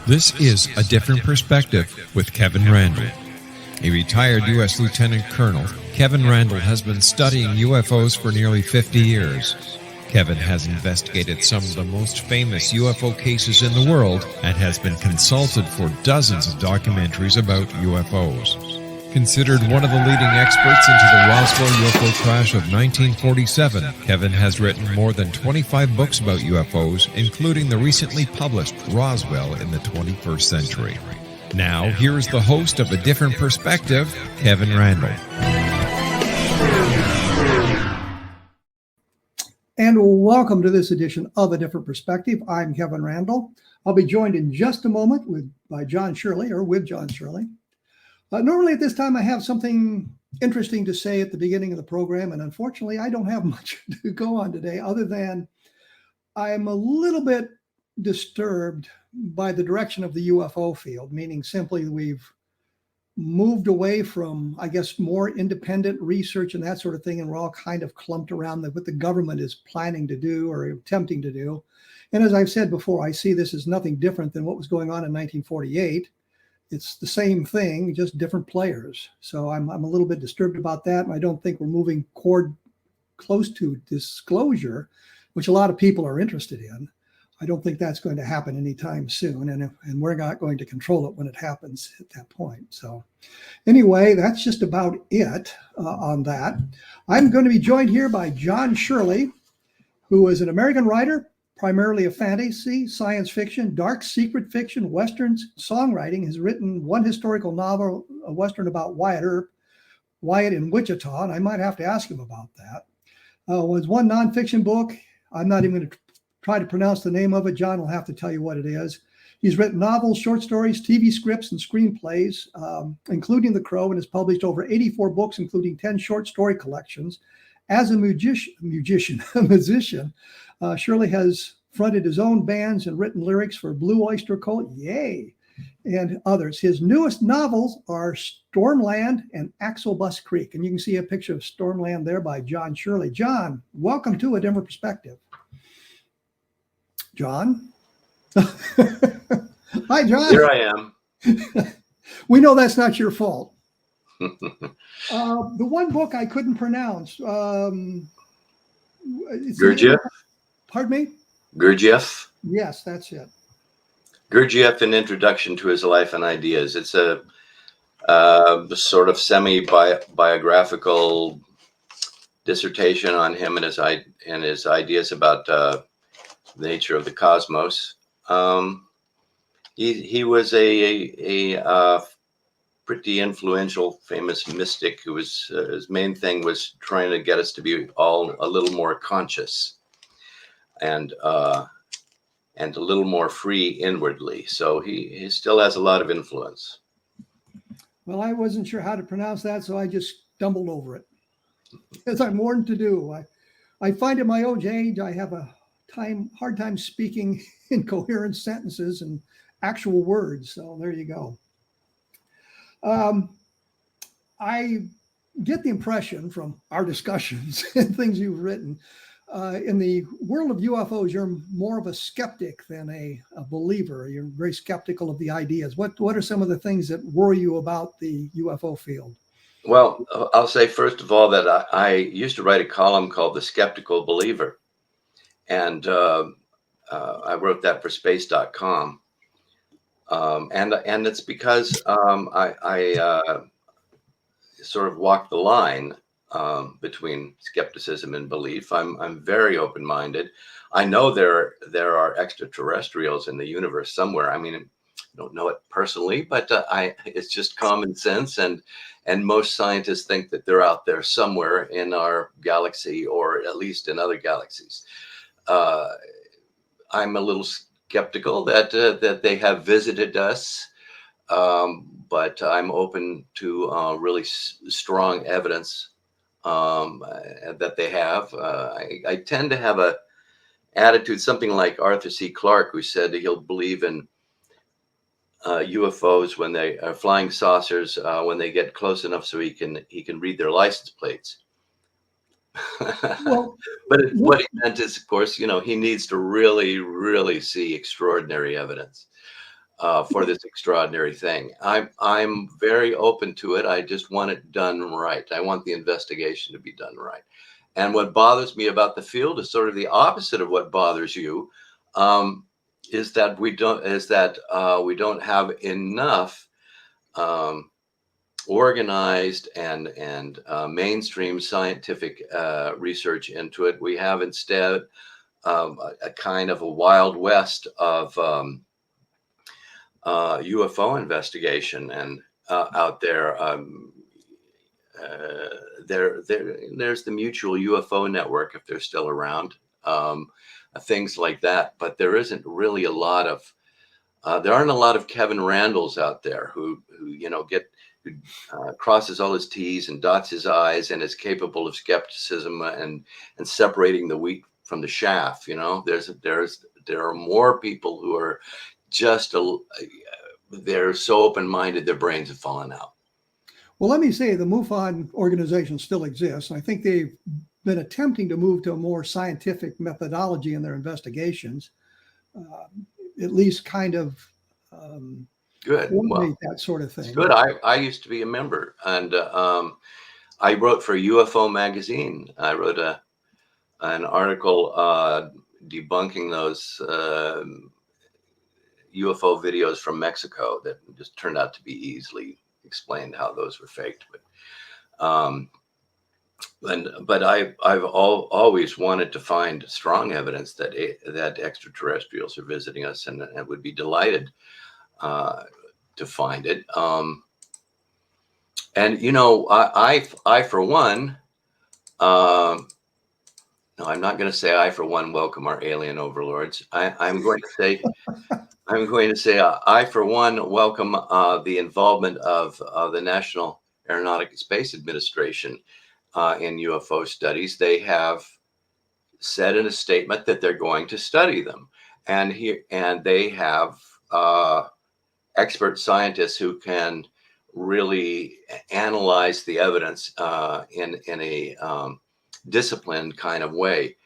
This is A Different Perspective with Kevin Randle. A retired U.S. Lieutenant Colonel, Kevin Randle has been studying UFOs for nearly 50 years. Kevin has investigated some of the most famous UFO cases in the world and has been consulted for dozens of documentaries about UFOs. Considered one of the leading experts into the Roswell UFO crash of 1947, Kevin has written more than 25 books about UFOs, including the recently published Roswell in the 21st Century. Now, here is the host of A Different Perspective, Kevin Randle. And welcome to this edition of A Different Perspective. I'm Kevin Randle. I'll be joined in just a moment with John Shirley. Normally at this time, I have something interesting to say at the beginning of the program, and unfortunately, I don't have much to go on today other than I'm a little bit disturbed by the direction of the UFO field, meaning simply we've moved away from, I guess, more independent research and that sort of thing, and we're all kind of clumped around what the government is planning to do or attempting to do. And as I've said before, I see this as nothing different than what was going on in 1948. It's the same thing, just different players. So I'm a little bit disturbed about that. And I don't think we're moving close to disclosure, which a lot of people are interested in. I don't think that's going to happen anytime soon. And we're not going to control it when it happens at that point. So anyway, that's just about it on that. I'm going to be joined here by John Shirley, who is an American writer, primarily of fantasy, science fiction, dark secret fiction, westerns, songwriting. Has written one historical novel, a western about Wyatt Earp, Wyatt in Wichita, and I might have to ask him about that. Was one nonfiction book. I'm not even going to try to pronounce the name of it. John will have to tell you what it is. He's written novels, short stories, TV scripts, and screenplays, including The Crow, and has published over 84 books, including 10 short story collections. As a musician, Shirley has fronted his own bands and written lyrics for Blue Öyster Cult, yay, and others. His newest novels are Stormland and Axelbus Creek, and you can see a picture of Stormland there by John Shirley. John, welcome to A Different Perspective. John? Hi, John. Here I am. We know that's not your fault. The one book I couldn't pronounce. Gurdjieff? Pardon me? Gurdjieff? Yes, that's it. Gurdjieff, An Introduction to His Life and Ideas. It's a sort of semi-biographical dissertation on him and his ideas about the nature of the cosmos. He was a pretty influential, famous mystic who was his main thing was trying to get us to be all a little more conscious and a little more free inwardly. So he still has a lot of influence. Well, I wasn't sure how to pronounce that, so I just stumbled over it, as I'm warned to do. I find at my own age I have a hard time speaking in coherent sentences and actual words. So there you go. I get the impression from our discussions and things you've written, in the world of UFOs, you're more of a skeptic than a believer. You're very skeptical of the ideas. What are some of the things that worry you about the UFO field? Well, I'll say first of all that I used to write a column called The Skeptical Believer. And I wrote that for space.com. And it's because I sort of walk the line between skepticism and belief. I'm very open-minded. I know there are extraterrestrials in the universe somewhere. I mean, I don't know it personally, but it's just common sense. And most scientists think that they're out there somewhere in our galaxy, or at least in other galaxies. I'm a little skeptical that they have visited us, but I'm open to really strong evidence that they have. I tend to have a attitude, something like Arthur C. Clarke, who said that he'll believe in UFOs when they are flying saucers when they get close enough so he can read their license plates. Well, but what he meant is, of course, he needs to really, really see extraordinary evidence. for this extraordinary thing. I'm very open to it. I just want it done right. I want the investigation to be done right. And what bothers me about the field is sort of the opposite of what bothers you. Is that we don't have enough organized and mainstream scientific research into it. We have instead a kind of a Wild West of UFO investigation and out there. There's the Mutual UFO Network, if they're still around, things like that. But there isn't really a lot of there aren't a lot of Kevin Randles out there who crosses all his T's and dots his I's and is capable of skepticism and separating the wheat from the chaff. There are more people who are just they're so open-minded their brains have fallen out. Well, let me say the MUFON organization still exists. I think they've been attempting to move to a more scientific methodology in their investigations, at least kind of good. Well, that sort of thing. Good. I used to be a member, and I wrote for UFO magazine. I wrote an article debunking those UFO videos from Mexico that just turned out to be easily explained how those were faked. But I've always wanted to find strong evidence that extraterrestrials are visiting us, and I would be delighted to find it. And I for one, no, I'm not going to say I for one welcome our alien overlords. I'm going to say I for one welcome the involvement of the National Aeronautic and Space Administration in UFO studies. They have said in a statement that they're going to study them, and they have expert scientists who can really analyze the evidence in a disciplined kind of way.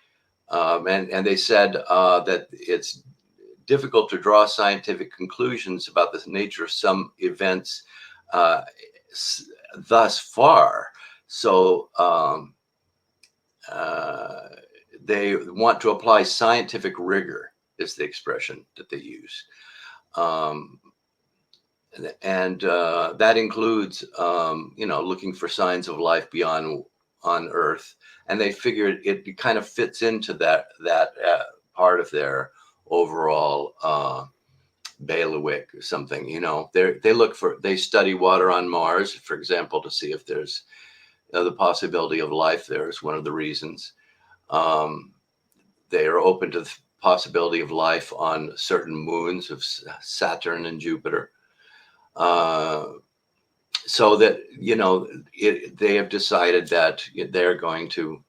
And they said that it's difficult to draw scientific conclusions about the nature of some events thus far. So they want to apply scientific rigor, is the expression that they use. And that includes, looking for signs of life beyond on Earth. And they figured it kind of fits into that part of their overall bailiwick or something. They study water on Mars, for example, to see if there's the possibility of life there is one of the reasons. They are open to the possibility of life on certain moons of Saturn and Jupiter. So that, they have decided that they're going to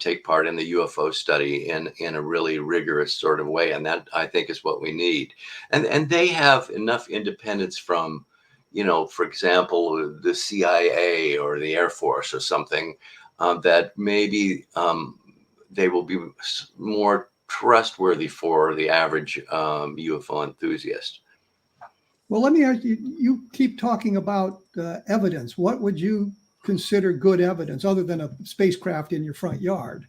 take part in the UFO study in a really rigorous sort of way. And that, I think, is what we need. And they have enough independence from, for example, the CIA or the Air Force or something, that maybe they will be more trustworthy for the average UFO enthusiast. Well, let me ask you, you keep talking about evidence. What would you consider good evidence other than a spacecraft in your front yard?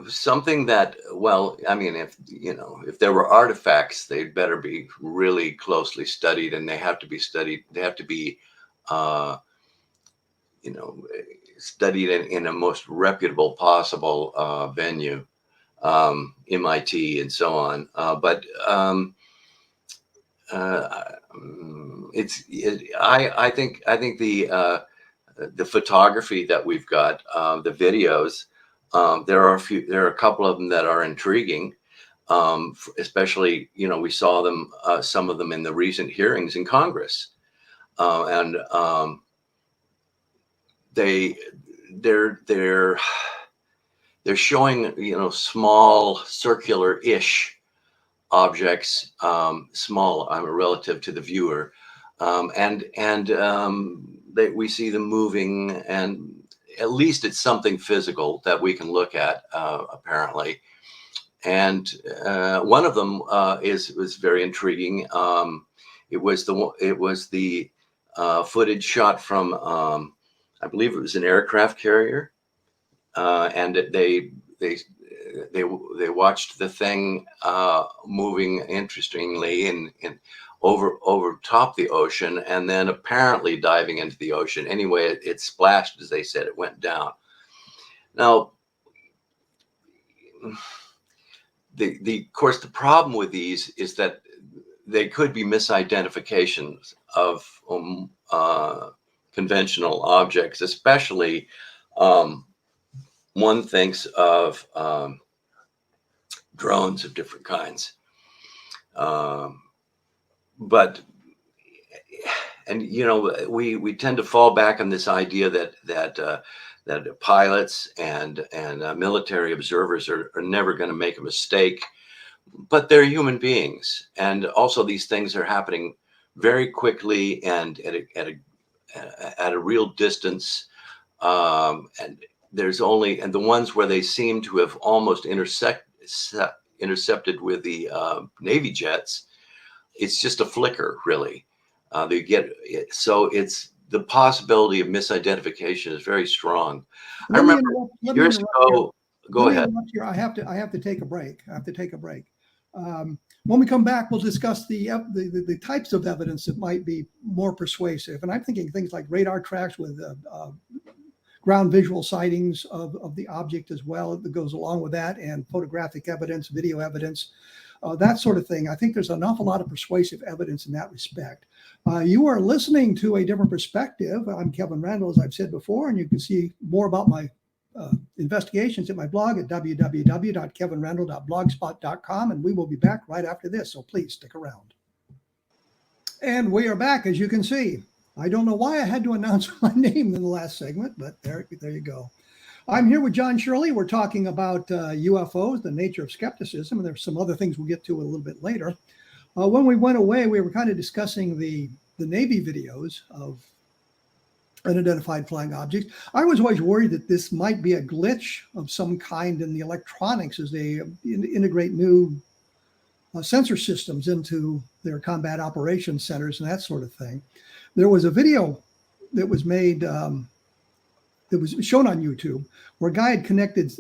Something that, if there were artifacts, they'd better be really closely studied, and they have to be studied. They have to be, studied in a most reputable possible venue. MIT and so on, but I think the photography that we've got, the videos, there are a couple of them that are intriguing, especially we saw them, some of them in the recent hearings in Congress, and they're showing, small circular-ish objects, small, relative to the viewer, and we see them moving, and at least it's something physical that we can look at, apparently. And one of them was very intriguing. It was the footage shot from I believe it was an aircraft carrier, and they watched the thing moving interestingly in over top the ocean, and then apparently diving into the ocean. Anyway, it splashed, as they said, it went down. Now, of course, the problem with these is that they could be misidentifications of conventional objects, especially one thinks of drones of different kinds. But we tend to fall back on this idea that pilots and military observers are never going to make a mistake, but they're human beings, and also these things are happening very quickly and at a real distance, and the ones where they seem to have almost intercepted with the Navy jets, it's just a flicker, really. So it's the possibility of misidentification is very strong. I remember years ago. Go ahead. I have to take a break. When we come back, we'll discuss the types of evidence that might be more persuasive. And I'm thinking things like radar tracks with ground visual sightings of the object as well that goes along with that, and photographic evidence, video evidence, that sort of thing. I think there's an awful lot of persuasive evidence in that respect. You are listening to A Different Perspective. I'm Kevin Randle, as I've said before, and you can see more about my investigations at my blog at www.kevinrandle.blogspot.com, and we will be back right after this, so please stick around. And we are back, as you can see. I don't know why I had to announce my name in the last segment, but there you go. I'm here with John Shirley. We're talking about UFOs, the nature of skepticism, and there's some other things we'll get to a little bit later. When we went away, we were kind of discussing the Navy videos of unidentified flying objects. I was always worried that this might be a glitch of some kind in the electronics as they integrate new sensor systems into their combat operations centers and that sort of thing. There was a video that was made, that was shown on YouTube, where a guy had connected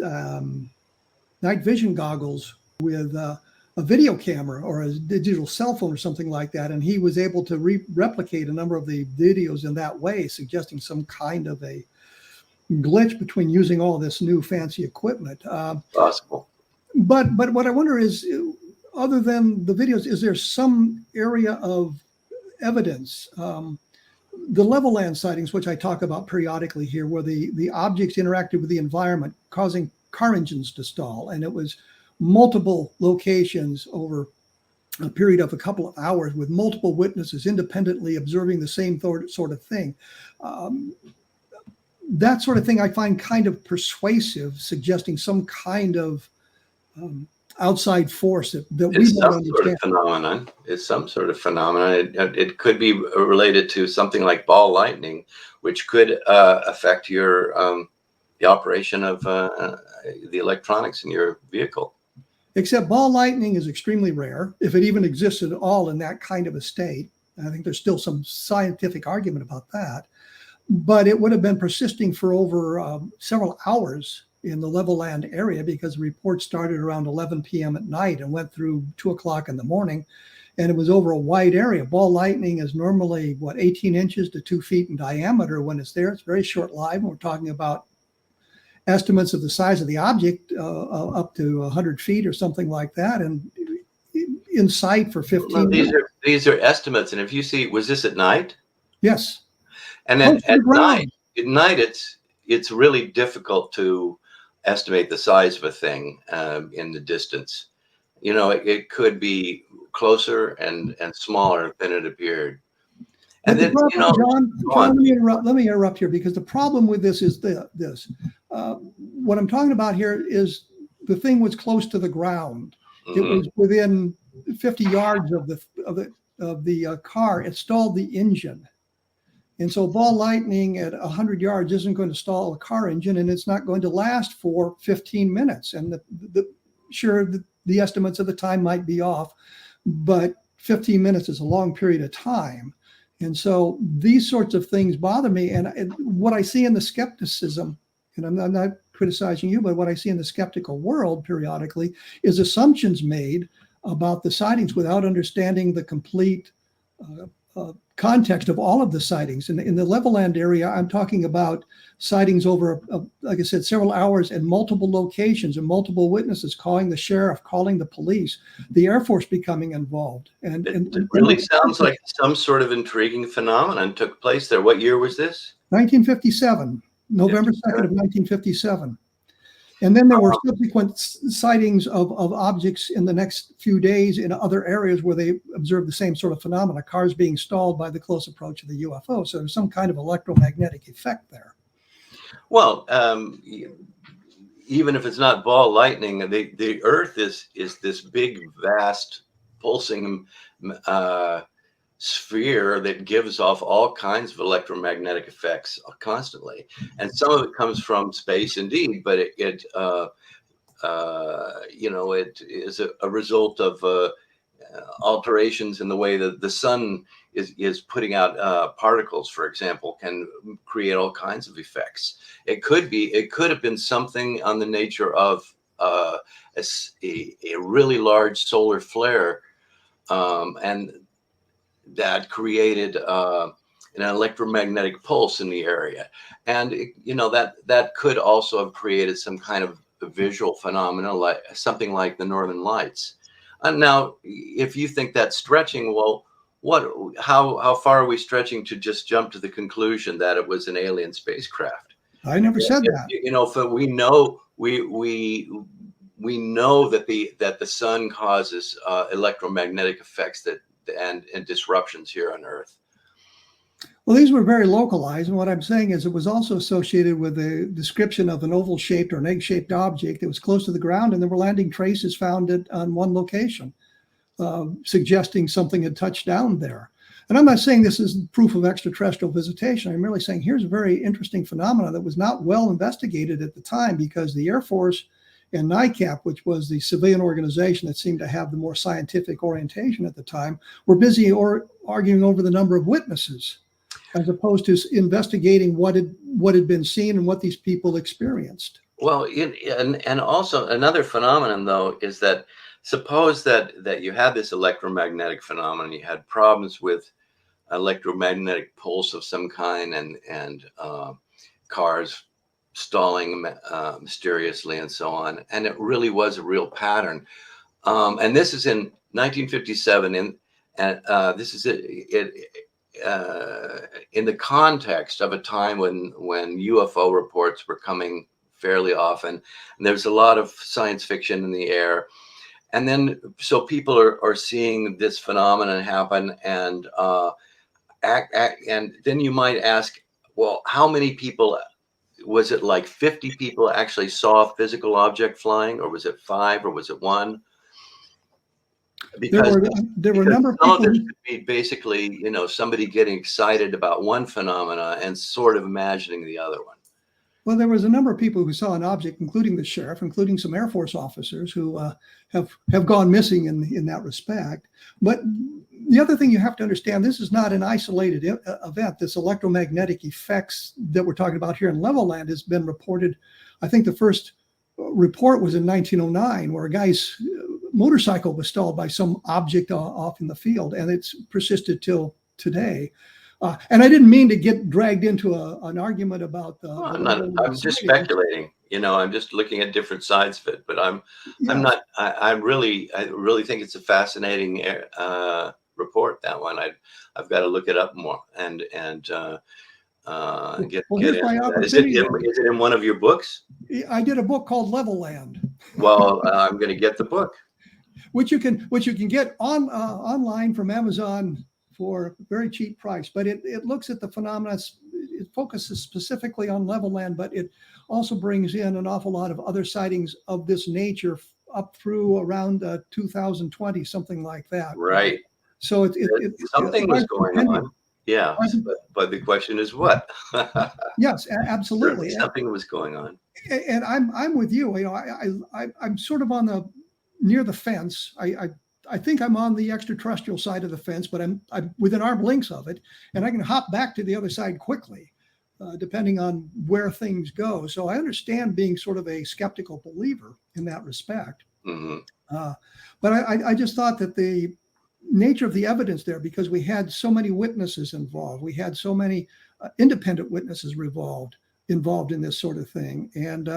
night vision goggles with a video camera or a digital cell phone or something like that, and he was able to replicate a number of the videos in that way, suggesting some kind of a glitch between using all this new fancy equipment. Possible. But what I wonder is, other than the videos, is there some area of evidence? The level land sightings, which I talk about periodically here, where the objects interacted with the environment, causing car engines to stall, and it was multiple locations over a period of a couple of hours with multiple witnesses independently observing the same sort of thing. That sort of thing I find kind of persuasive, suggesting some kind of outside force that we don't understand. It's some sort of phenomenon. It could be related to something like ball lightning, which could affect your the operation of the electronics in your vehicle. Except ball lightning is extremely rare, if it even exists at all in that kind of a state. I think there's still some scientific argument about that. But it would have been persisting for over several hours in the level land area, because the report started around 11 p.m. at night and went through 2 o'clock in the morning. And it was over a wide area. Ball lightning is normally, 18 inches to 2 feet in diameter when it's there. It's very short-lived. We're talking about estimates of the size of the object up to 100 feet or something like that, and in sight for 15 minutes. These are estimates, and if you see, was this at night? Yes. And then at night, it's really difficult to estimate the size of a thing in the distance. It could be closer and smaller than it appeared. And then, John, let me interrupt here, because the problem with this is this. What I'm talking about here is the thing was close to the ground. Mm-hmm. It was within 50 yards of the car. It stalled the engine. And so ball lightning at 100 yards isn't going to stall a car engine, and it's not going to last for 15 minutes. And sure, the estimates of the time might be off, but 15 minutes is a long period of time. And so these sorts of things bother me. And what I see in the skepticism, and I'm not criticizing you, but what I see in the skeptical world periodically is assumptions made about the sightings without understanding the complete context of all of the sightings. In the Levelland area, I'm talking about sightings over, like I said, several hours and multiple locations and multiple witnesses, calling the sheriff, calling the police, the Air Force becoming involved. And it really sounds like some sort of intriguing phenomenon took place there. What year was this? 1957, November 2nd of 1957. And then there were subsequent sightings of objects in the next few days in other areas where they observed the same sort of phenomena, cars being stalled by the close approach of the UFO. So there's some kind of electromagnetic effect there. Well, even if it's not ball lightning, the Earth is this big, vast, pulsing sphere that gives off all kinds of electromagnetic effects constantly, and some of it comes from space, indeed, but it is a result of alterations in the way that the sun is putting out particles, for example, can create all kinds of effects. It could have been something on the nature of a really large solar flare, and that created an electromagnetic pulse in the area. And that could also have created some kind of visual phenomena, like something like the Northern Lights. And now, if you think that's stretching, well, how far are we stretching to just jump to the conclusion that it was an alien spacecraft? I never said that. So we know that the sun causes electromagnetic effects and disruptions here on Earth. Well, these were very localized. And what I'm saying is it was also associated with a description of an oval-shaped or an egg-shaped object that was close to the ground, and there were landing traces found on one location, suggesting something had touched down there. And I'm not saying this is proof of extraterrestrial visitation. I'm merely saying here's a very interesting phenomenon that was not well investigated at the time, because the Air Force and NICAP, which was the civilian organization that seemed to have the more scientific orientation at the time, were busy arguing over the number of witnesses, as opposed to investigating what had been seen and what these people experienced. Well, and also another phenomenon, though, is that suppose that you had this electromagnetic phenomenon, you had problems with electromagnetic pulse of some kind, and cars stalling mysteriously and so on, and it really was a real pattern. And this is in 1957, and this is in the context of a time when UFO reports were coming fairly often, and there's a lot of science fiction in the air. And then so people are seeing this phenomenon happen, and and then you might ask, well, how many people? Was it like 50 people actually saw a physical object flying, or was it 5, or was it 1? Because there were a number of some people. of this could be basically, somebody getting excited about one phenomena and sort of imagining the other one. Well, there was a number of people who saw an object, including the sheriff, including some Air Force officers who have gone missing in that respect. But the other thing you have to understand, this is not an isolated event. This electromagnetic effects that we're talking about here in Levelland has been reported. I think the first report was in 1909, where a guy's motorcycle was stalled by some object off in the field, and it's persisted till today. And I didn't mean to get dragged into an argument about the. I'm just speculating. I'm just looking at different sides of it. But I really think it's a fascinating report, that one. I've got to look it up more and get it. Is it in one of your books? I did a book called Levelland. Well, I'm going to get the book, which you can get online from Amazon for a very cheap price. But it looks at the phenomena. It focuses specifically on Levelland, but it also brings in an awful lot of other sightings of this nature up through around 2020, something like that. Right. So something was going on. Yeah, but the question is what? Yes, absolutely. Something was going on. And I'm with you. I'm sort of on near the fence. I think I'm on the extraterrestrial side of the fence, but I'm within arm lengths of it, and I can hop back to the other side quickly, depending on where things go. So I understand being sort of a skeptical believer in that respect. But I just thought that the nature of the evidence there, because we had so many witnesses involved, we had so many independent witnesses involved in this sort of thing, and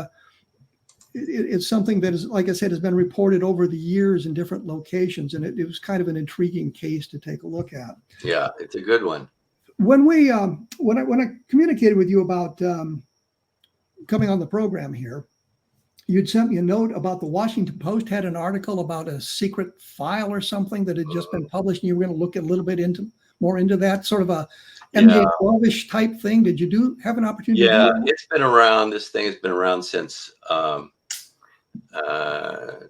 it's something that is, like I said, has been reported over the years in different locations, and it was kind of an intriguing case to take a look at. Yeah, it's a good one. When we when I communicated with you about coming on the program here, you'd sent me a note about the Washington Post had an article about a secret file or something that had just been published, and you were going to look a little bit more into that, sort of a MJ12-ish type thing. Did you have an opportunity? Yeah, to do that? it's been around. This thing has been around since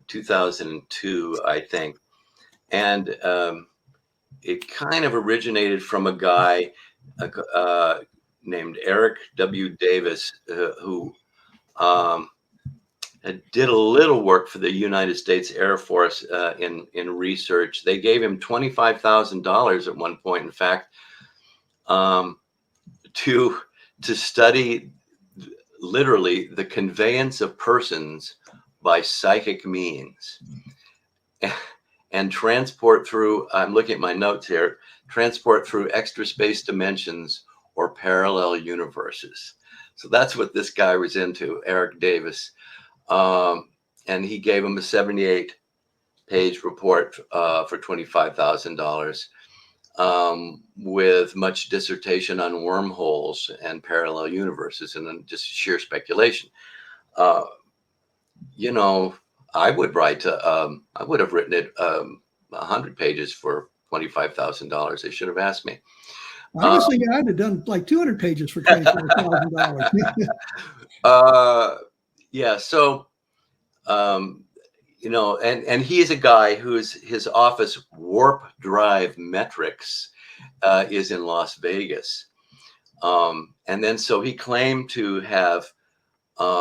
2002, I think, and it kind of originated from a guy named Eric W. Davis, who did a little work for the United States Air Force in research. They gave him $25,000 at one point, in fact, to study literally the conveyance of persons by psychic means and transport through, I'm looking at my notes here, transport through extra space dimensions or parallel universes. So that's what this guy was into, Eric Davis. And he gave him a 78-page report for $25,000 with much dissertation on wormholes and parallel universes, and then just sheer speculation. You know, I would have written it 100 pages for $25,000. They should have asked me. Honestly, I'd have done like 200 pages for $25,000. Yeah. So, you know, and he is a guy his office Warp Drive Metrics is in Las Vegas. And then so he claimed to have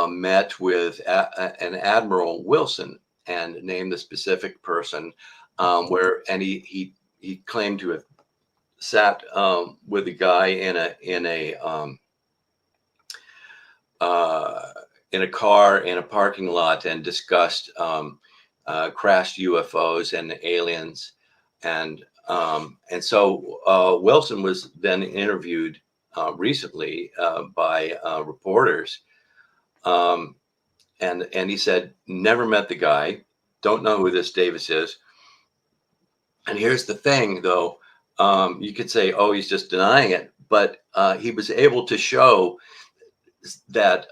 met with an Admiral Wilson and named the specific person and he claimed to have sat with a guy in a car in a parking lot and discussed crashed UFOs and aliens, and so Wilson was then interviewed recently by reporters, and he said never met the guy, don't know who this Davis is. And here's the thing, though, you could say, oh, he's just denying it, but he was able to show that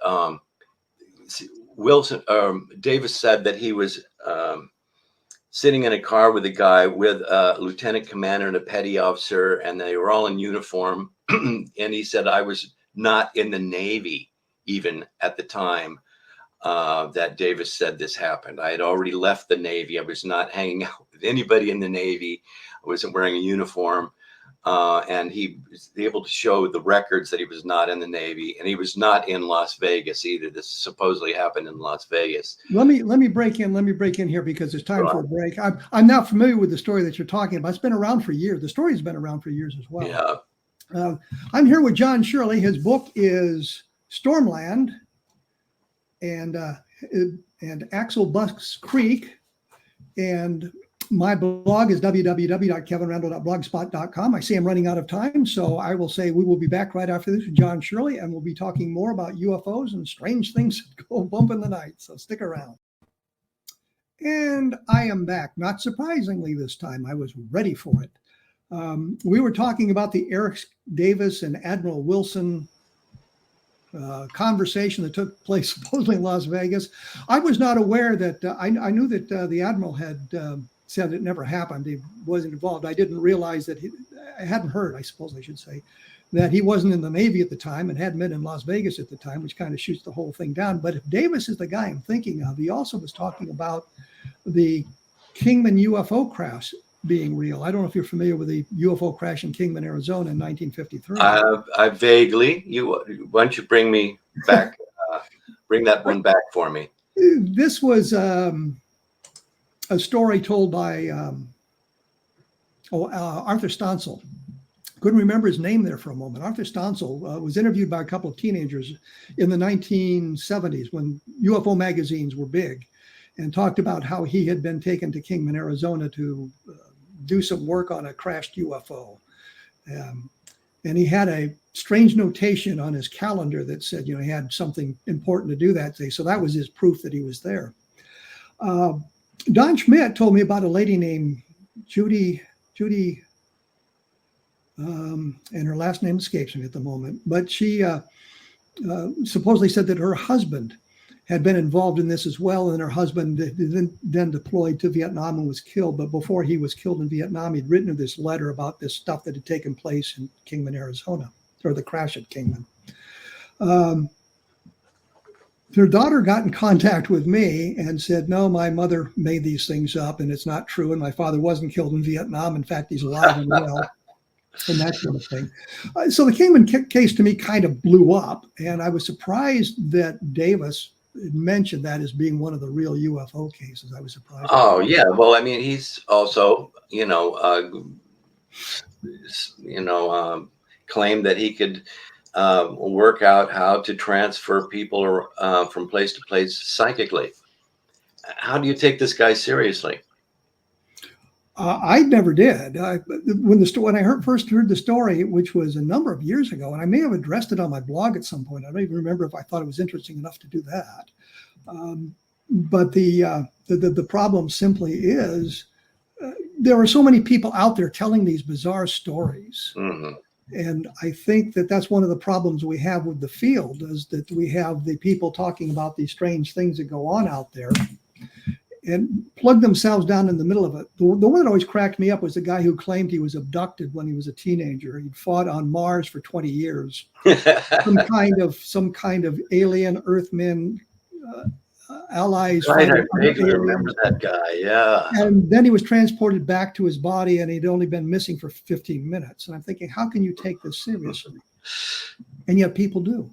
Davis said that he was sitting in a car with a guy with a lieutenant commander and a petty officer, and they were all in uniform. And he said, I was not in the Navy even at the time that Davis said this happened. I had already left the Navy. I was not hanging out with anybody in the Navy. I wasn't wearing a uniform. And he was able to show the records that he was not in the Navy, and he was not in Las Vegas either. This supposedly happened in Las Vegas. Let me break in here because it's time for a break. I'm not familiar with the story that you're talking about. It's been around for years. The story's been around for years as well. Yeah. I'm here with John Shirley. His book is Stormland and Axel Buck's Creek, and my blog is www.kevinrandle.blogspot.com. I see I'm running out of time, so I will say we will be back right after this with John Shirley, and we'll be talking more about UFOs and strange things that go bump in the night. So stick around. And I am back. Not surprisingly this time, I was ready for it. We were talking about the Eric Davis and Admiral Wilson conversation that took place supposedly in Las Vegas. I was not aware that I knew that the Admiral had said it never happened. He wasn't involved. I didn't realize that I hadn't heard, I suppose I should say, that he wasn't in the Navy at the time and hadn't been in Las Vegas at the time, which kind of shoots the whole thing down. But if Davis is the guy I'm thinking of, he also was talking about the Kingman UFO crash being real. I don't know if you're familiar with the UFO crash in Kingman, Arizona in 1953. I vaguely. Why don't you bring me back? Bring that one back for me. This was a story told by Arthur Stancil. Couldn't remember his name there for a moment. Arthur Stancil was interviewed by a couple of teenagers in the 1970s when UFO magazines were big, and talked about how he had been taken to Kingman, Arizona to do some work on a crashed UFO. And he had a strange notation on his calendar that said, he had something important to do that day. So that was his proof that he was there. Don Schmidt told me about a lady named Judy, and her last name escapes me at the moment, but she supposedly said that her husband had been involved in this as well, and her husband then deployed to Vietnam and was killed. But before he was killed in Vietnam, he'd written this letter about this stuff that had taken place in Kingman, Arizona, or the crash at Kingman. Their daughter got in contact with me and said, no, my mother made these things up and it's not true. And my father wasn't killed in Vietnam. In fact, he's alive and well, and that sort of thing. So the Kingman case to me kind of blew up. And I was surprised that Davis mentioned that as being one of the real UFO cases. I was surprised. Oh, yeah. Well, I mean, he's also, claimed that he could work out how to transfer people from place to place psychically. How do you take this guy seriously? I never did. When I first heard the story, which was a number of years ago, and I may have addressed it on my blog at some point. I don't even remember if I thought it was interesting enough to do that. But the problem simply is there are so many people out there telling these bizarre stories. Mm-hmm. And I think that that's one of the problems we have with the field, is that we have the people talking about these strange things that go on out there and plug themselves down in the middle of it. The one that always cracked me up was the guy who claimed he was abducted when he was a teenager. He'd fought on Mars for 20 years. some kind of alien Earthmen allies. Right, I vaguely remember that guy, yeah. And then he was transported back to his body, and he'd only been missing for 15 minutes. And I'm thinking, how can you take this seriously? And yet people do.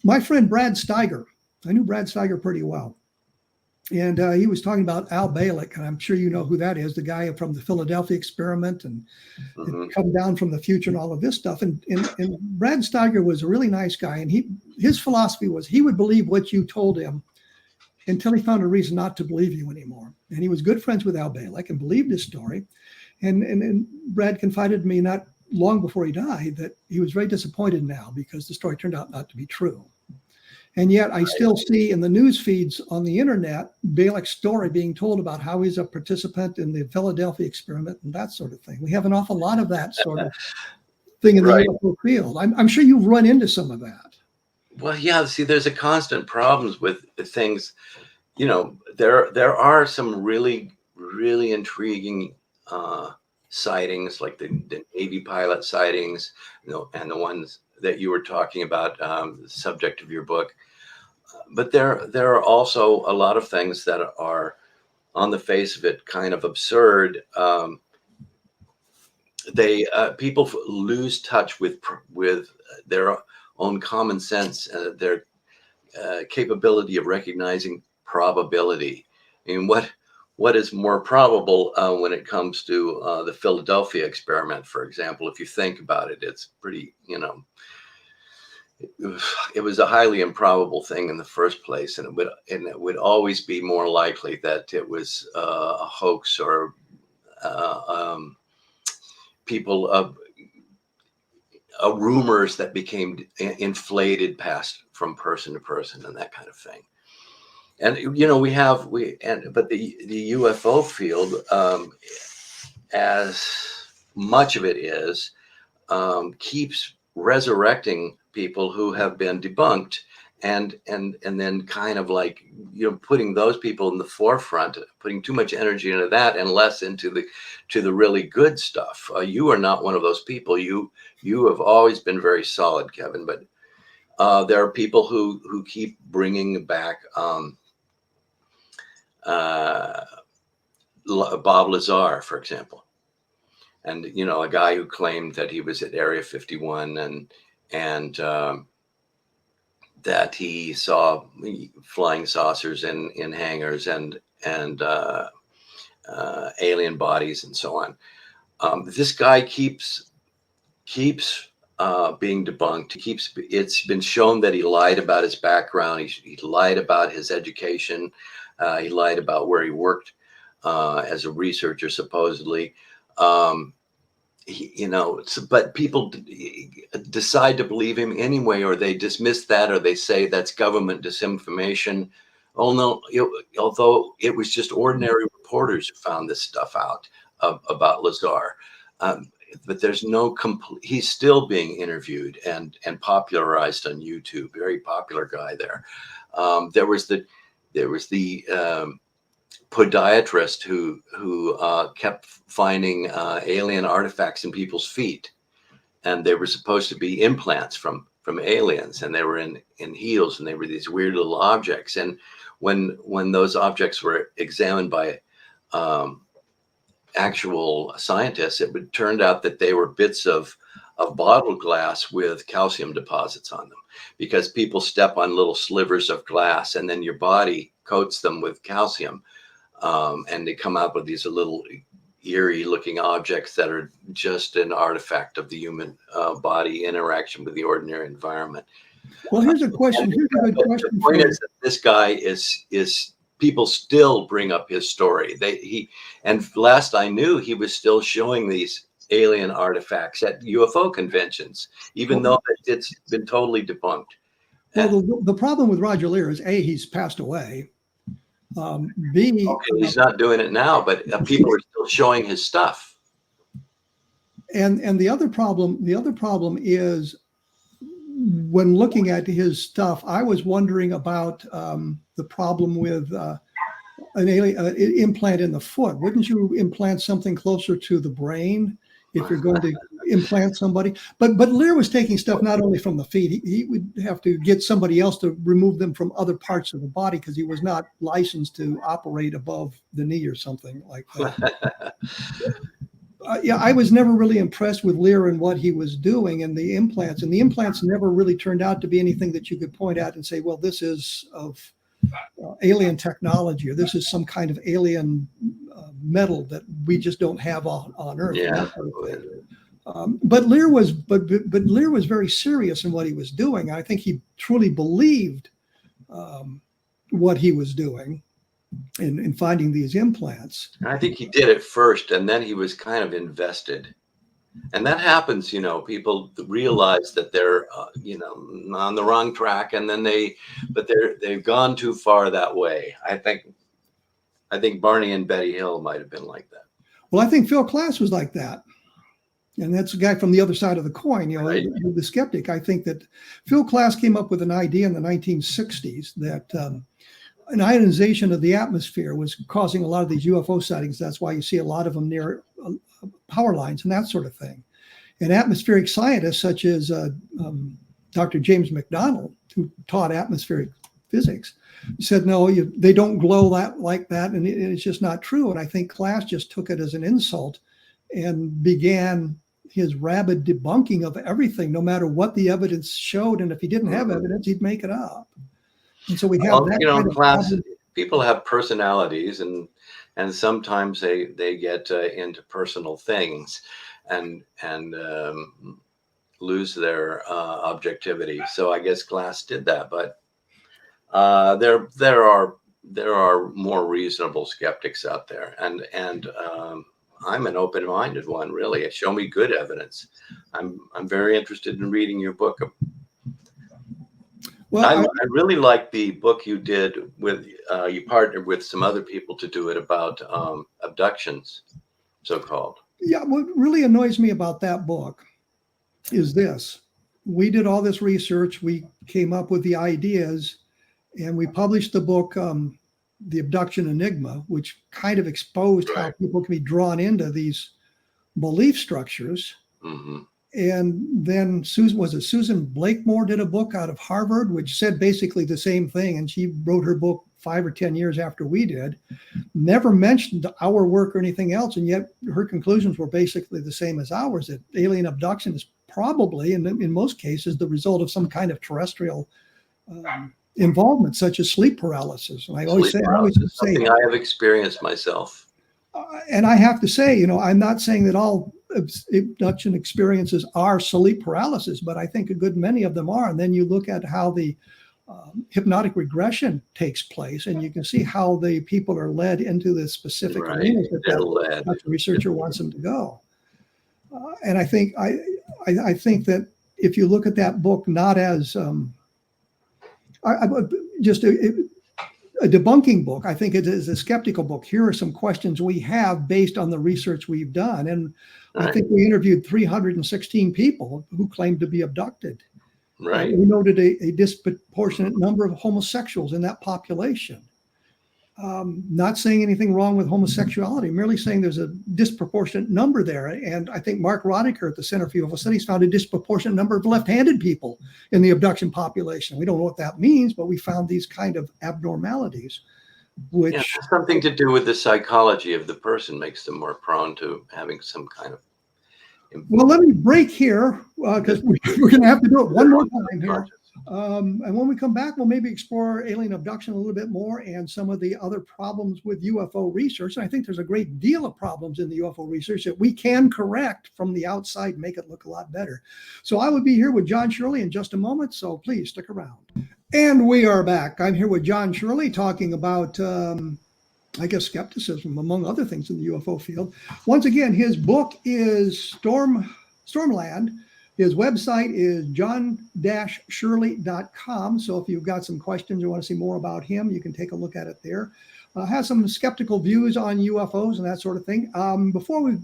My friend Brad Steiger, I knew Brad Steiger pretty well. And he was talking about Al Bielek, and I'm sure you know who that is, the guy from the Philadelphia experiment and come down from the future and all of this stuff. And Brad Steiger was a really nice guy. And his philosophy was he would believe what you told him until he found a reason not to believe you anymore. And he was good friends with Al Bielek and believed his story. And Brad confided to me not long before he died that he was very disappointed now because the story turned out not to be true. And yet I still see in the news feeds on the internet, Bielek's story being told about how he's a participant in the Philadelphia experiment and that sort of thing. We have an awful lot of that sort of thing in the UFO field. I'm sure you've run into some of that. Well, yeah, see, there's a constant problems with things. There are some really, really intriguing sightings, like the Navy pilot sightings, and the ones that you were talking about, the subject of your book. But there are also a lot of things that are, on the face of it, kind of absurd. People lose touch with their own common sense, their capability of recognizing probability. I mean, what is more probable when it comes to the Philadelphia experiment, for example? If you think about it, it's pretty, it was a highly improbable thing in the first place, and it would always be more likely that it was a hoax or rumors that became inflated from person to person and that kind of thing. And but the UFO field, as much of it is, keeps resurrecting people who have been debunked, and then kind of like putting those people in the forefront, putting too much energy into that and less into the really good stuff. You are not one of those people. You have always been very solid, Kevin. But there are people who keep bringing back Bob Lazar, for example, and a guy who claimed that he was at Area 51 and that he saw flying saucers in hangars and alien bodies and so on. This guy keeps being debunked. It's been shown that he lied about his background. He lied about his education. He lied about where he worked as a researcher, supposedly. But people decide to believe him anyway, or they dismiss that, or they say that's government disinformation. Oh no! Although it was just ordinary reporters who found this stuff out about Lazar. But there's no complete. He's still being interviewed and popularized on YouTube. Very popular guy there. There was the podiatrist who kept finding alien artifacts in people's feet, and they were supposed to be implants from aliens, and they were in heels, and they were these weird little objects. And when those objects were examined by actual scientists, it turned out that they were bits of bottled glass with calcium deposits on them, because people step on little slivers of glass and then your body coats them with calcium, and they come out with these little eerie looking objects that are just an artifact of the human body interaction with the ordinary environment. Well, here's a question. Here's a good question. The point is that this guy is people still bring up his story. And last I knew, he was still showing these alien artifacts at UFO conventions, even though it's been totally debunked. Well, the problem with Roger Leir is A, he's passed away. B, okay, he's not doing it now, but people are still showing his stuff. And the other problem is, when looking at his stuff, I was wondering about the problem with an alien implant in the foot. Wouldn't you implant something closer to the brain if you're going to implant somebody? But Leir was taking stuff not only from the feet. He would have to get somebody else to remove them from other parts of the body, because he was not licensed to operate above the knee or something like that. Yeah, I was never really impressed with Leir and what he was doing and the implants. And the implants never really turned out to be anything that you could point out and say, well, this is of alien technology, or this is some kind of alien metal that we just don't have on Earth. Yeah. But Leir was very serious in what he was doing. I think he truly believed what he was doing in finding these implants. I think he did it first, and then he was kind of invested. And that happens, people realize that they're, on the wrong track, and then they've gone too far that way. I think Barney and Betty Hill might have been like that. Well, I think Phil Klass was like that. And that's a guy from the other side of the coin, Right. The skeptic. I think that Phil Klass came up with an idea in the 1960s that an ionization of the atmosphere was causing a lot of these UFO sightings. That's why you see a lot of them near power lines and that sort of thing. And atmospheric scientists such as Dr. James McDonald, who taught atmospheric physics, said, no, they don't glow like that, and it's just not true. And I think Klass just took it as an insult and began his rabid debunking of everything, no matter what the evidence showed. And if he didn't have evidence, he'd make it up. And so we have that kind of Klass, people have personalities, and sometimes they get into personal things and lose their objectivity. So I guess Klass did that, but there are more reasonable skeptics out there, and I'm an open-minded one, really. Show me good evidence. I'm very interested in reading your book. Well, I really like the book you did with you partnered with some other people to do it about abductions, so-called. Yeah, what really annoys me about that book is this. We did all this research, we came up with the ideas, and we published the book, The Abduction Enigma, which kind of exposed how people can be drawn into these belief structures. Mm-hmm. And then Susan Blakemore did a book out of Harvard, which said basically the same thing. And she wrote her book 5 or 10 years after we did, never mentioned our work or anything else. And yet her conclusions were basically the same as ours, that alien abduction is probably, and in most cases, the result of some kind of terrestrial involvement, such as sleep paralysis. And I always say something I have experienced myself. And I have to say, I'm not saying that all abduction experiences are sleep paralysis, but I think a good many of them are. And then you look at how the hypnotic regression takes place, and you can see how the people are led into the specific arenas that the researcher wants them to go. And I think that if you look at that book not as just a debunking book, I think it is a skeptical book. Here are some questions we have based on the research we've done. And I think we interviewed 316 people who claimed to be abducted. Right. We noted a disproportionate number of homosexuals in that population. Not saying anything wrong with homosexuality, merely saying there's a disproportionate number there. And I think Mark Rodiker at the Center for UFO Studies found a disproportionate number of left-handed people in the abduction population. We don't know what that means, but we found these kind of abnormalities, which has something to do with the psychology of the person, makes them more prone to having some kind of. Well, let me break here because we're going to have to do it one more time here. And when we come back, we'll maybe explore alien abduction a little bit more and some of the other problems with UFO research. And I think there's a great deal of problems in the UFO research that we can correct from the outside, make it look a lot better. So I will be here with John Shirley in just a moment, so please stick around. And we are back. I'm here with John Shirley talking about, skepticism, among other things in the UFO field. Once again, his book is Stormland. His website is john-shirley.com. So if you've got some questions or want to see more about him, you can take a look at it there. Has some skeptical views on UFOs and that sort of thing. Before we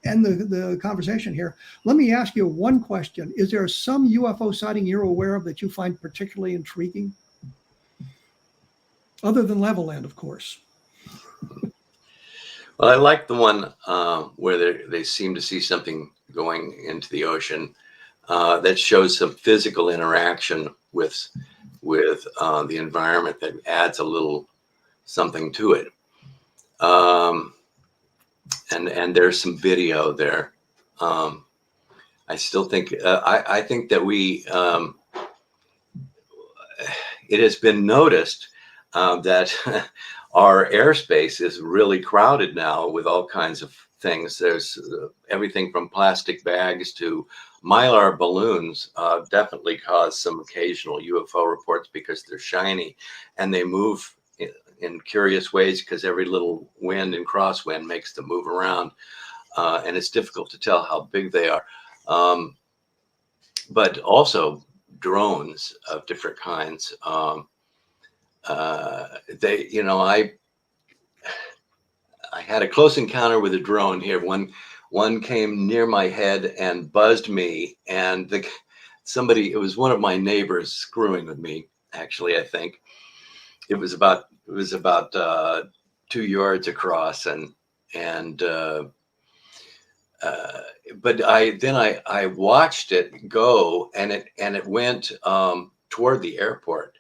end the conversation here, let me ask you one question. Is there some UFO sighting you're aware of that you find particularly intriguing? Other than Levelland, of course. Well, I like the one where they seem to see something going into the ocean that shows some physical interaction with the environment that adds a little something to it. And there's some video there. I still think I think that it has been noticed that our airspace is really crowded now with all kinds of things. There's everything from plastic bags to Mylar balloons definitely cause some occasional UFO reports because they're shiny and they move in curious ways because every little wind and crosswind makes them move around. And it's difficult to tell how big they are. But also drones of different kinds. I had a close encounter with a drone here. One came near my head and buzzed me, and it was one of my neighbors screwing with me. Actually, I think it was about 2 yards across, but I watched it go, and it went toward the airport,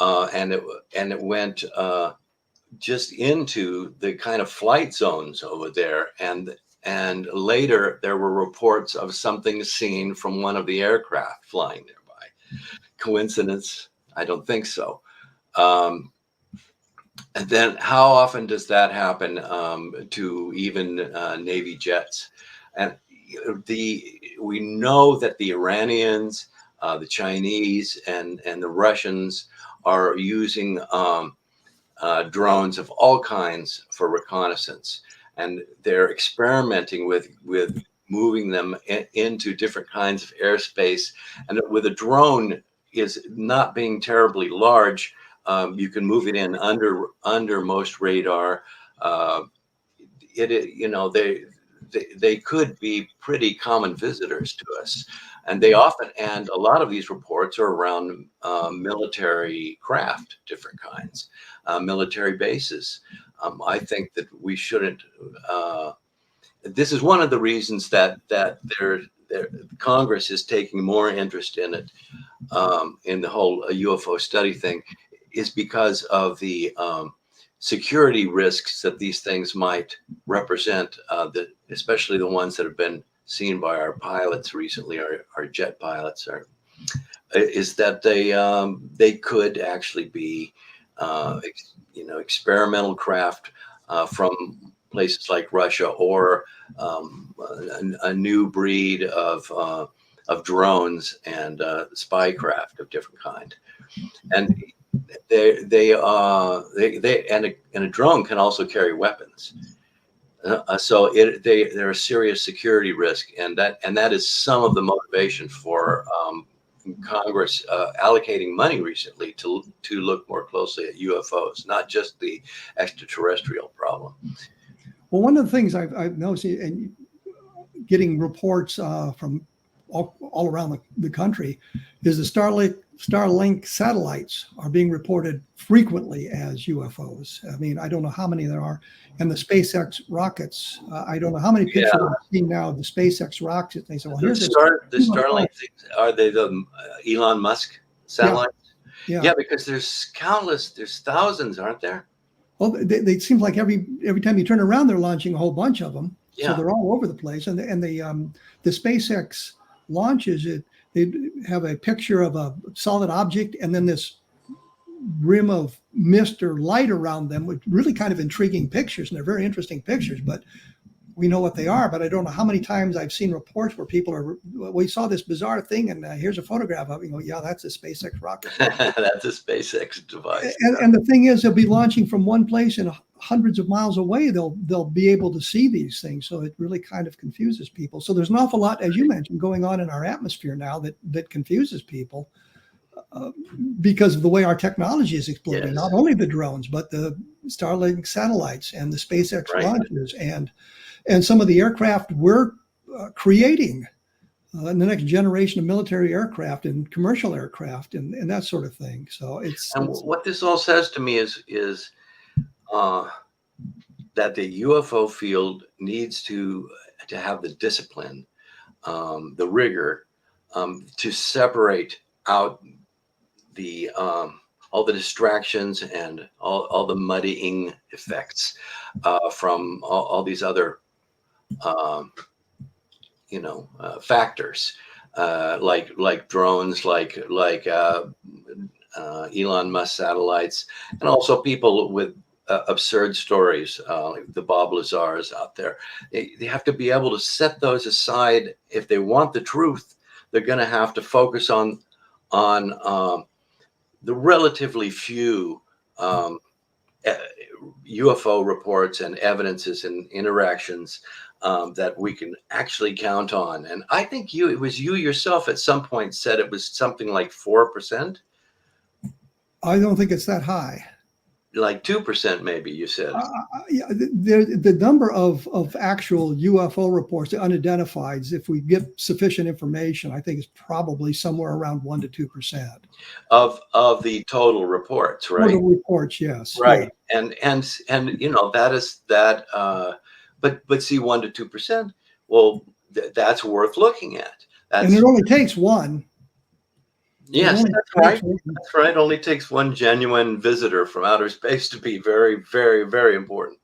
and it went just into the kind of flight zones over there, and later there were reports of something seen from one of the aircraft flying nearby. Coincidence? I don't think so. And then how often does that happen to even Navy jets? And we know that the Iranians, the Chinese, and the Russians are using drones of all kinds for reconnaissance, and they're experimenting with moving them into different kinds of airspace. And with a drone is not being terribly large, you can move it in under most radar. They could be pretty common visitors to us, and a lot of these reports are around military craft, different kinds, military bases. I think that we shouldn't. This is one of the reasons that Congress is taking more interest in it, in the whole UFO study thing, is because of the security risks that these things might represent, especially the ones that have been seen by our pilots recently, our jet pilots, is that they could actually be experimental craft from places like Russia, or a new breed of drones and spy craft of different kind. And they and a drone can also carry weapons. So they're a serious security risk, and that is some of the motivation for Congress allocating money recently to look more closely at UFOs, not just the extraterrestrial problem. Well, one of the things I've noticed, and getting reports from all around the country, is the Starlink satellites are being reported frequently as UFOs. I mean, I don't know how many there are. And the SpaceX rockets, I don't know how many pictures I've seen now of the SpaceX rockets. They say, well, here's the Starlink things, are they the Elon Musk satellites? Yeah, because there's thousands, aren't there? Well, they seem like every time you turn around, they're launching a whole bunch of them. Yeah. So they're all over the place. And the SpaceX launches, they have a picture of a solid object and then this rim of mist or light around them, with really kind of intriguing pictures. And they're very interesting pictures, but we know what they are. But I don't know how many times I've seen reports where people we saw this bizarre thing, and here's a photograph of it. You go, yeah, that's a SpaceX rocket. That's a SpaceX device. And the thing is, they'll be launching from one place, and hundreds of miles away, they'll be able to see these things. So it really kind of confuses people. So there's an awful lot, as you mentioned, going on in our atmosphere now that confuses people because of the way our technology is exploding. Yes. Not only the drones, but the Starlink satellites and the SpaceX launches and some of the aircraft we're creating in the next generation of military aircraft and commercial aircraft and that sort of thing. So what this all says to me is that the UFO field needs to have the discipline, the rigor, to separate out the all the distractions and all the muddying effects from all these other factors, like drones, like Elon Musk satellites, and also people with absurd stories, like the Bob Lazars out there. They have to be able to set those aside. If they want the truth, they're going to have to focus on the relatively few UFO reports and evidences and interactions that we can actually count on. And I think it was you yourself at some point said it was something like 4%. I don't think it's that high. Like 2%, maybe you said. Yeah, the number of actual UFO reports, the unidentifieds, if we get sufficient information, I think is probably somewhere around 1% to 2% of the total reports, right? Total reports, yes. Right, yeah. And that is that. But see, 1% to 2%. Well, that's worth looking at. And it only takes one. Yes, that's right. That's right. It only takes one genuine visitor from outer space to be very, very, very important.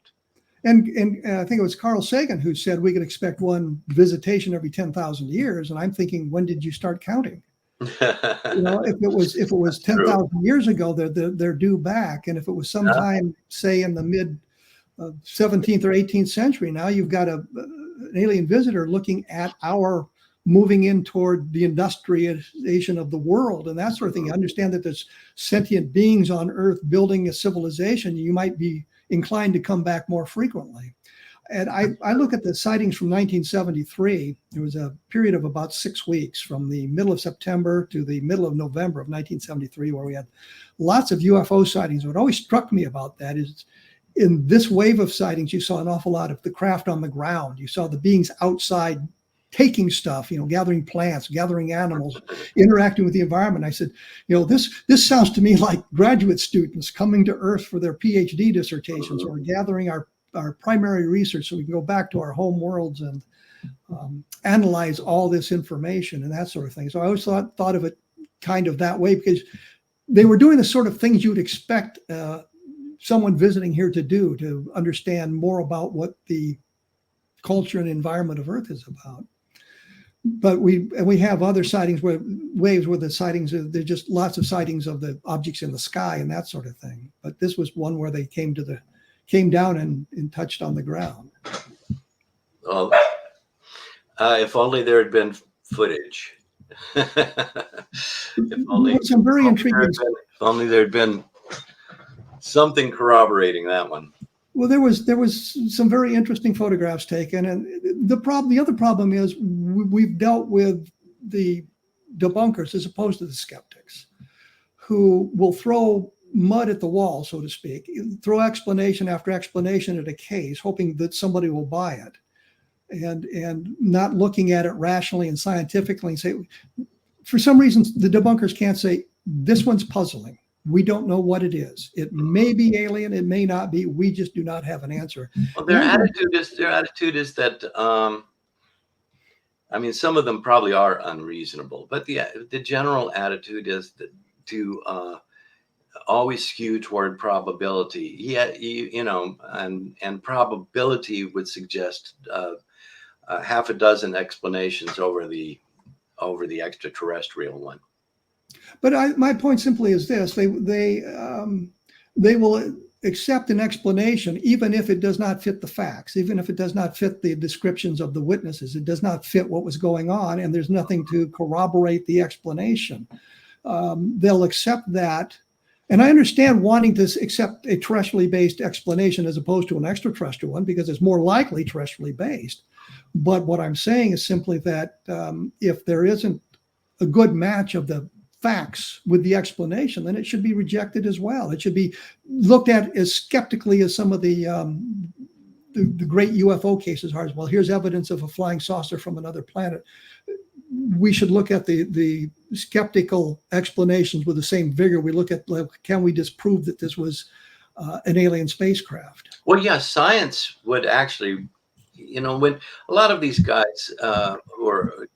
And I think it was Carl Sagan who said we could expect one visitation every 10,000 years. And I'm thinking, when did you start counting? If it was 10,000 years ago, they're due back. And if it was sometime, say, in the mid 17th or 18th century, now you've got an alien visitor looking at our moving in toward the industrialization of the world and that sort of thing. You understand that there's sentient beings on Earth building a civilization. You might be inclined to come back more frequently. And I look at the sightings from 1973. There was a period of about 6 weeks from the middle of September to the middle of November of 1973, where we had lots of UFO sightings. What always struck me about that is in this wave of sightings, you saw an awful lot of the craft on the ground. You saw the beings outside taking stuff, gathering plants, gathering animals, interacting with the environment. I said, this sounds to me like graduate students coming to Earth for their PhD dissertations, or gathering our primary research so we can go back to our home worlds and analyze all this information and that sort of thing. So I always thought of it kind of that way, because they were doing the sort of things you would expect someone visiting here to do, to understand more about what the culture and environment of Earth is about. but we have other sightings where waves where the sightings are, there's just lots of sightings of the objects in the sky and that sort of thing. But this was one where they came down and touched on the ground. Well, if only there had been footage. If only there had been something corroborating that one. Well, there was some very interesting photographs taken, and the other problem is we've dealt with the debunkers as opposed to the skeptics, who will throw mud at the wall, so to speak, throw explanation after explanation at a case, hoping that somebody will buy it, and not looking at it rationally and scientifically, and say, for some reasons, the debunkers can't say, this one's puzzling. We don't know what it is. It may be alien. It may not be. We just do not have an answer. Well, their attitude is that, I mean, some of them probably are unreasonable, but the general attitude is that to always skew toward probability. Yeah, and probability would suggest half a dozen explanations over the extraterrestrial one. But my point simply is this: they will accept an explanation even if it does not fit the facts, even if it does not fit the descriptions of the witnesses. It does not fit what was going on, and there's nothing to corroborate the explanation. They'll accept that. And I understand wanting to accept a terrestrially based explanation as opposed to an extraterrestrial one, because it's more likely terrestrially based. But what I'm saying is simply that if there isn't a good match of the facts with the explanation, then it should be rejected as well. It should be looked at as skeptically as some of the great UFO cases are. Well, here's evidence of a flying saucer from another planet. We should look at the skeptical explanations with the same vigor we look at, like, can we disprove that this was an alien spacecraft? Well, yeah, science would actually, when a lot of these guys who are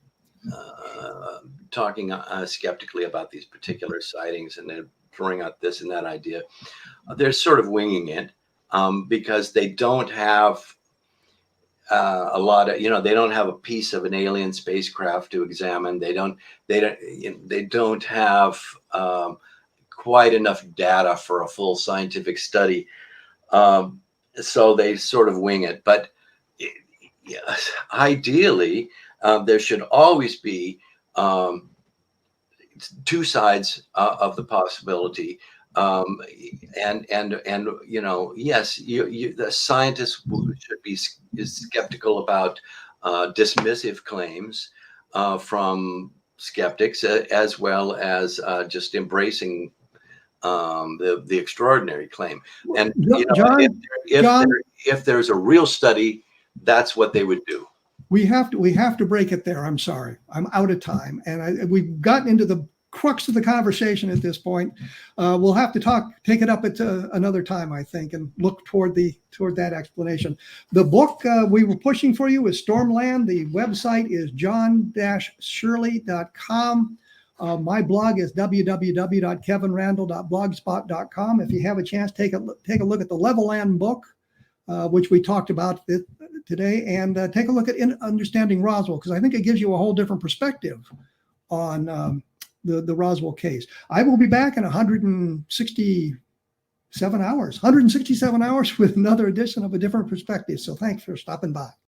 talking skeptically about these particular sightings and they're throwing out this and that idea, they're sort of winging it because they don't have a lot of, they don't have a piece of an alien spacecraft to examine. They don't have quite enough data for a full scientific study. So they sort of wing it. But ideally, there should always be two sides of the possibility, and yes, the scientists should be skeptical about dismissive claims from skeptics, as well as just embracing the extraordinary claim. And if there's a real study, that's what they would do. We have to break it there. I'm sorry, I'm out of time, and we've gotten into the crux of the conversation at this point. We'll have to take it up at another time, I think, and look toward that explanation. The book we were pushing for you is Stormland. The website is john-shirley.com. My blog is www.kevinrandle.blogspot.com. If you have a chance, take a look at the Levelland book, which we talked about today, and take a look at Understanding Roswell, because I think it gives you a whole different perspective on the Roswell case. I will be back in 167 hours with another edition of A Different Perspective. So thanks for stopping by.